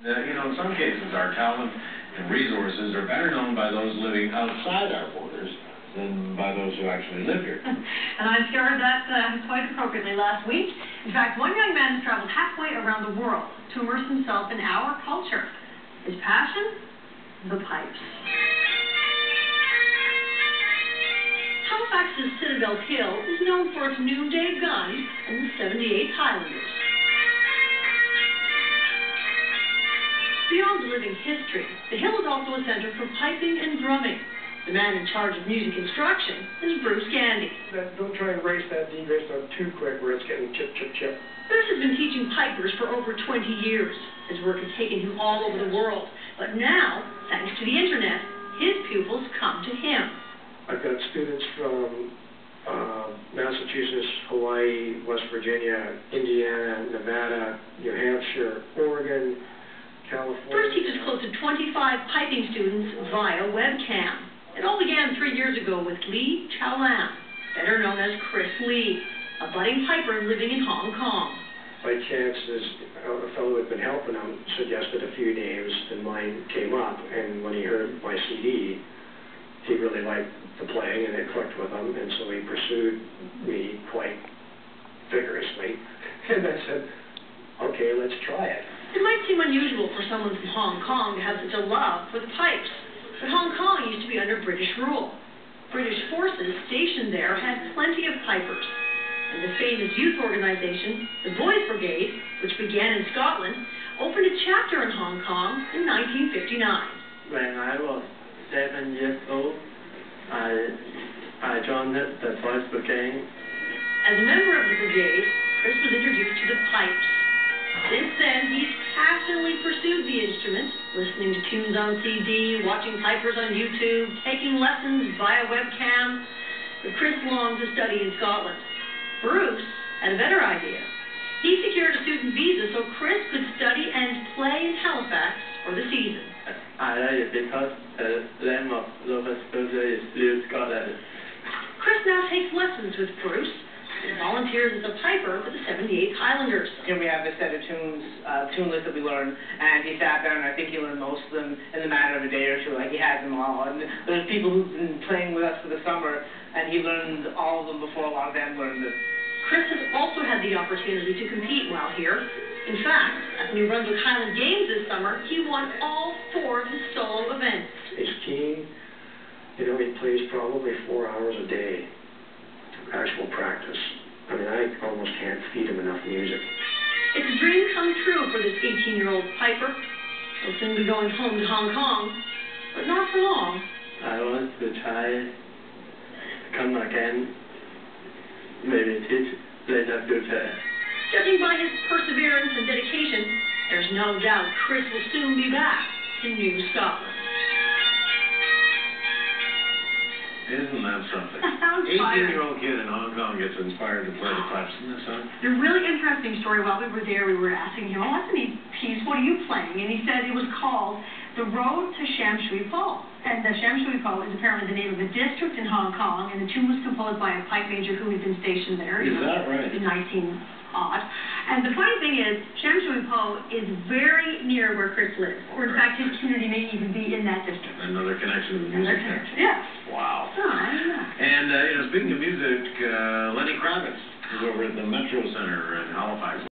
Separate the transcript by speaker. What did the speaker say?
Speaker 1: In some cases, our talent and resources are better known by those living outside our borders than by those who actually live here.
Speaker 2: And I discovered that quite appropriately last week. In fact, one young man has traveled halfway around the world to immerse himself in our culture. His passion? The pipes. Halifax's Citadel Hill is known for its noonday gun and the 78th Highlanders. Beyond the living history, the Hill is also a center for piping and drumming. The man in charge of music instruction is Bruce Gandy.
Speaker 3: Don't try and race that D bass up too quick where it's getting chip, chip, chip.
Speaker 2: Bruce has been teaching pipers for over 20 years. His work has taken him all over the world. But now, thanks to the internet, his pupils come to him.
Speaker 3: I've got students from Massachusetts, Hawaii, West Virginia, Indiana, Nevada, New Hampshire, Oregon, California.
Speaker 2: Bruce teaches close to 25 piping students via webcam. It all began 3 years ago with Lee Chow Lam, better known as Chris Lee, a budding piper living in Hong Kong.
Speaker 3: By chance, a fellow who had been helping him suggested a few names, and mine came up. And when he heard my CD, he really liked the playing, and it clicked with him, and so he pursued me quite vigorously. And I said, okay, let's try it.
Speaker 2: It might seem unusual for someone from Hong Kong to have such a love for the pipes, but Hong Kong used to be under British rule. British forces stationed there had plenty of pipers, and the famous youth organization, the Boys Brigade, which began in Scotland, opened a chapter in Hong Kong in 1959.
Speaker 4: When I was 7 years old, I joined the Boys Brigade.
Speaker 2: As a member of the brigade, Chris was introduced to the pipes. Since then, he's passionately pursued the instrument, listening to tunes on CD, watching pipers on YouTube, taking lessons via webcam. But Chris longed to study in Scotland. Bruce had a better idea. He secured a student visa so Chris could study and play in Halifax for the season.
Speaker 4: I like it because the name of Nova Scotia is New Scotland.
Speaker 2: Chris now takes lessons with Bruce and volunteers as a piper for the 78th Highlanders.
Speaker 5: Here we have a set of tunes, tune list that we learned, and he sat down, and I think he learned most of them in the matter of a day or two, like he has them all. And there's people who've been playing with us for the summer, and he learned all of them before a lot of them learned it.
Speaker 2: Chris has also had the opportunity to compete while here. In fact, at the New Brunswick Highland Games this summer, he won all 4 of his solo events.
Speaker 3: He's keen. He plays probably 4 hours a day, actual practice. I mean, I almost can't feed him enough music.
Speaker 2: It's a dream come true for this 18-year-old piper. He'll soon be going home to Hong Kong, but not for long.
Speaker 4: I want to try to come again, maybe teach in the future.
Speaker 2: Judging by his perseverance and dedication, there's no doubt Chris will soon be back in New Scotland.
Speaker 1: Isn't that something?
Speaker 2: 18-year-old
Speaker 1: kid in Hong Kong gets inspired to play the pipes. Isn't that something?
Speaker 2: A really interesting story. While we were there, we were asking him, what's a neat piece? What are you playing? And he said it was called The Road to Sham Shui Po. And the Sham Shui Po is apparently the name of a district in Hong Kong, and the tune was composed by a pipe major who had been stationed there.
Speaker 1: Is that right?
Speaker 2: In 19-odd. And the funny thing is, Sham Shui Po is very near where Chris lives. Or in fact, his community may even be in that district.
Speaker 1: Another connection to the music.
Speaker 2: Another connection, yes.
Speaker 1: Wow.
Speaker 2: Oh, I don't know.
Speaker 1: And, speaking of music, Lenny Kravitz is over at the Metro Center in Halifax.